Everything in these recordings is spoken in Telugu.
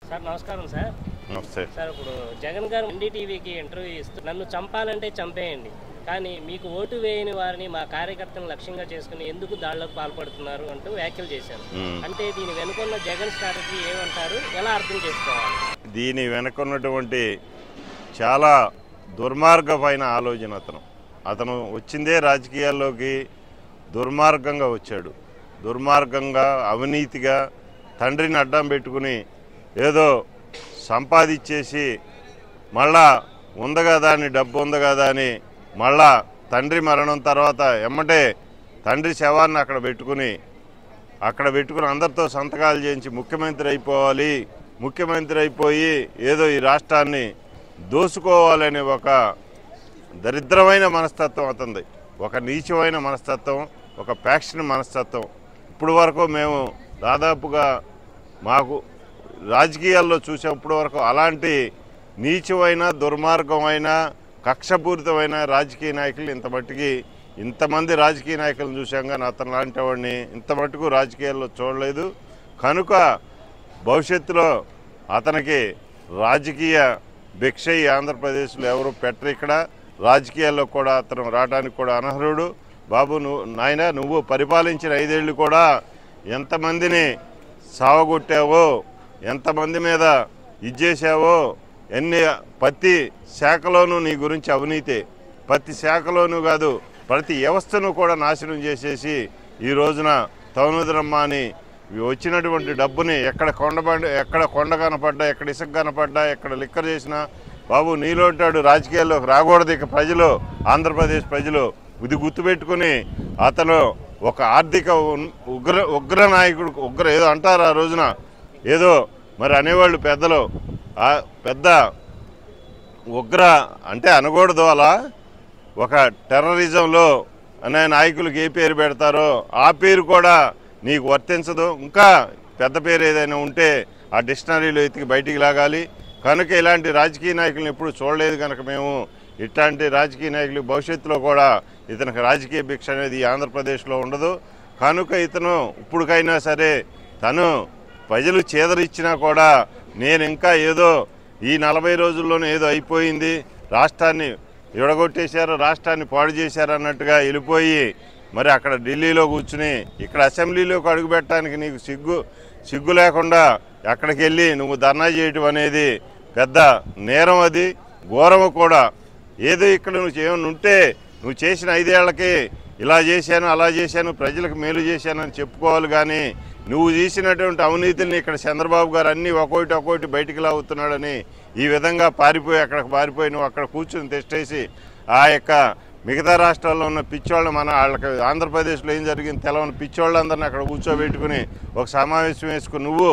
సార్ నమస్కారం సార్. నమస్తే సార్ ఇప్పుడు జగన్ గారు ఎన్డీటీవీకి ఇంటర్వ్యూ ఇస్తూ నన్ను చంపాలంటే చంపేయండి, కానీ మీకు ఓటు వేయని వారిని మా కార్యకర్తలను లక్ష్యంగా చేసుకుని ఎందుకు దాడులకు పాల్పడుతున్నారు అంటూ వ్యాఖ్యలు చేశారు. అంటే దీని వెనుకున్న జగన్ స్ట్రాటజీ ఏమంటారు, ఎలా అర్థం చేసుకోవాలి? దీని వెనుకున్నటువంటి చాలా దుర్మార్గమైన ఆలోచన. అతను వచ్చిందే రాజకీయాల్లోకి దుర్మార్గంగా వచ్చాడు. దుర్మార్గంగా అవినీతిగా తండ్రిని అడ్డం పెట్టుకుని ఏదో సంపాదించేసి మళ్ళా ఉంది కదా అని, డబ్బు ఉంది కదా అని మళ్ళా తండ్రి మరణం తర్వాత ఎమ్మటే తండ్రి శవాన్ని అక్కడ పెట్టుకుని అందరితో సంతకాలు చేయించి ముఖ్యమంత్రి అయిపోవాలి, ముఖ్యమంత్రి అయిపోయి ఏదో ఈ రాష్ట్రాన్ని దోసుకోవాలనే ఒక దరిద్రమైన మనస్తత్వం అతనిది. ఒక నీచమైన మనస్తత్వం, ఒక ప్యాక్షన్ మనస్తత్వం. ఇప్పుడు వరకు మేము దాదాపుగా మాకు రాజకీయాల్లో చూసేప్పటి వరకు అలాంటి నీచమైన దుర్మార్గమైన కక్షపూరితమైన రాజకీయ నాయకులు ఇంతమంది రాజకీయ నాయకులను చూసాం, కానీ అతను లాంటి వాడిని ఇంత మటుకు రాజకీయాల్లో చూడలేదు. కనుక భవిష్యత్తులో అతనికి రాజకీయ భిక్ష ఈ ఆంధ్రప్రదేశ్లో ఎవరు పెట్టరు. ఇక్కడ రాజకీయాల్లో కూడా అతను రావడానికి కూడా అనర్హుడు. బాబు నువ్వు పరిపాలించిన 5 ఏళ్ళు కూడా ఎంతమందిని సావగొట్టావో, ఎంతమంది మీద ఇచ్చేసావో, ప్రతి శాఖలోనూ నీ గురించి అవినీతి, ప్రతి శాఖలోనూ కాదు ప్రతి వ్యవస్థను కూడా నాశనం చేసేసి ఈ రోజున తౌనుదరమ్మ అని వచ్చినటువంటి డబ్బుని ఎక్కడ కొండ కనపడ్డా, ఎక్కడ ఇసుక కనపడ్డా, ఎక్కడ లిక్కర్ చేసినా బాబు నీలోంటాడు రాజకీయాల్లోకి రాకూడదు. ఇక ప్రజలు, ఆంధ్రప్రదేశ్ ప్రజలు ఇది గుర్తుపెట్టుకుని అతను ఒక ఆర్థిక ఉగ్ర నాయకుడు, ఏదో అంటారు ఆ రోజున, ఏదో మరి అనేవాళ్ళు పెద్దలు, పెద్ద ఉగ్ర అంటే అనకూడదు, అలా ఒక టెర్రరిజంలో అనే నాయకులకు ఏ పేరు పెడతారో ఆ పేరు కూడా నీకు వర్తించదు. ఇంకా పెద్ద పేరు ఏదైనా ఉంటే ఆ డిక్షనరీలో ఎత్తికి బయటికి లాగాలి. కనుక ఇలాంటి రాజకీయ నాయకులను ఎప్పుడు చూడలేదు. కనుక మేము ఇట్లాంటి రాజకీయ నాయకులు భవిష్యత్తులో కూడా ఇతనికి రాజకీయ భిక్ష అనేది ఆంధ్రప్రదేశ్లో ఉండదు. కనుక ఇతను ఇప్పటికైనా సరే తను ప్రజలు చేదరిచ్చినా కూడా నేను ఇంకా ఏదో ఈ 40 రోజుల్లోనే ఏదో అయిపోయింది, రాష్ట్రాన్ని విడగొట్టేశారు, రాష్ట్రాన్ని పాడు చేశారు అన్నట్టుగా వెళ్ళిపోయి మరి అక్కడ ఢిల్లీలో కూర్చుని ఇక్కడ అసెంబ్లీలోకి అడుగుపెట్టడానికి నీకు సిగ్గు లేకుండా అక్కడికి వెళ్ళి నువ్వు ధర్నా చేయటం అనేది పెద్ద నేరం, అది ఘోరము కూడా. ఏదో ఇక్కడ నువ్వు ఏమైనా ఉంటే నువ్వు చేసిన 5 ఏళ్లకి ఇలా చేశాను, అలా చేశాను, ప్రజలకు మేలు చేశానని చెప్పుకోవాలి. కానీ నువ్వు చేసినటువంటి అవినీతిని ఇక్కడ చంద్రబాబు గారు అన్నీ ఒక్కొక్కటి బయటికి లాగుతున్నాడని ఈ విధంగా అక్కడికి పారిపోయి నువ్వు అక్కడ కూర్చొని తెస్టేసి ఆ యొక్క మిగతా రాష్ట్రాల్లో ఉన్న పిచ్చోళ్ళని వాళ్ళకి ఆంధ్రప్రదేశ్లో ఏం జరిగింది తెలవని పిచ్చోళ్ళందరినీ అక్కడ కూర్చోబెట్టుకుని ఒక సమావేశం వేసుకుని నువ్వు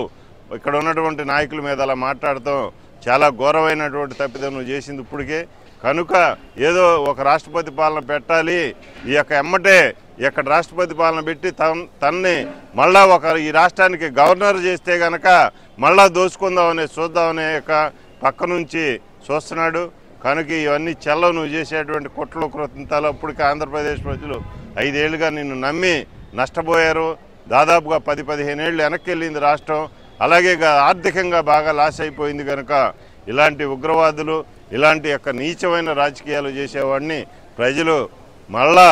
ఇక్కడ ఉన్నటువంటి నాయకుల మీద అలా మాట్లాడతాం చాలా ఘోరమైనటువంటి తప్పిదం నువ్వు చేసింది ఇప్పటికే. కనుక ఏదో ఒక రాష్ట్రపతి పాలన పెట్టాలి, ఈ యొక్క ఎమ్మటే ఇక్కడ రాష్ట్రపతి పాలన పెట్టి తన్ని మళ్ళా ఈ రాష్ట్రానికి గవర్నర్ చేస్తే గనక మళ్ళా చూద్దామనే యొక్క పక్క నుంచి చూస్తున్నాడు. కనుక ఇవన్నీ చెల్లవు నువ్వు చేసేటువంటి కుట్రలు కృతంతాలు. అప్పటికి ఆంధ్రప్రదేశ్ ప్రజలు 5 ఏళ్ళుగా నిన్ను నమ్మి నష్టపోయారు. దాదాపుగా 10-15 ఏళ్ళు వెనక్కి వెళ్ళింది రాష్ట్రం. అలాగే ఆర్థికంగా బాగా లాస్ అయిపోయింది. కనుక ఇలాంటి ఉగ్రవాదులు, ఇలాంటి యొక్క నీచమైన రాజకీయాలు చేసేవాడిని ప్రజలు మళ్ళా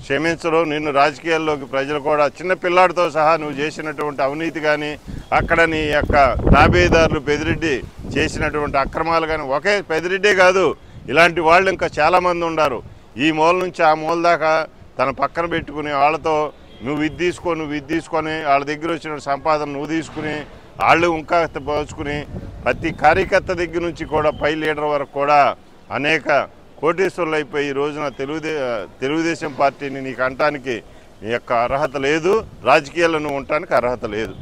క్షమించరు. నిన్ను రాజకీయాల్లోకి ప్రజలు కూడా చిన్న పిల్లాడితో సహా నువ్వు చేసినటువంటి అవినీతి కానీ, అక్కడ నీ యొక్క తాబేదారులు పెదిరెడ్డి చేసినటువంటి అక్రమాలు కానీ, ఒకే పెదిరెడ్డే కాదు ఇలాంటి వాళ్ళు ఇంకా చాలామంది ఉన్నారు. ఈ మూల నుంచి ఆ మూల దాకా తన పక్కన పెట్టుకుని వాళ్ళతో నువ్వు ఇది తీసుకొని వాళ్ళ దగ్గర వచ్చిన సంపాదన నువ్వు తీసుకుని వాళ్ళు ఇంకా పోచుకుని ప్రతి కార్యకర్త దగ్గర నుంచి కూడా పై లీడర్ వరకు కూడా అనేక కోటేశ్వరులు అయిపోయి ఈ రోజున తెలుగుదేశం పార్టీని నీకు అనటానికి నీ యొక్క అర్హత లేదు, రాజకీయాల్లో నువ్వు ఉండటానికి అర్హత లేదు.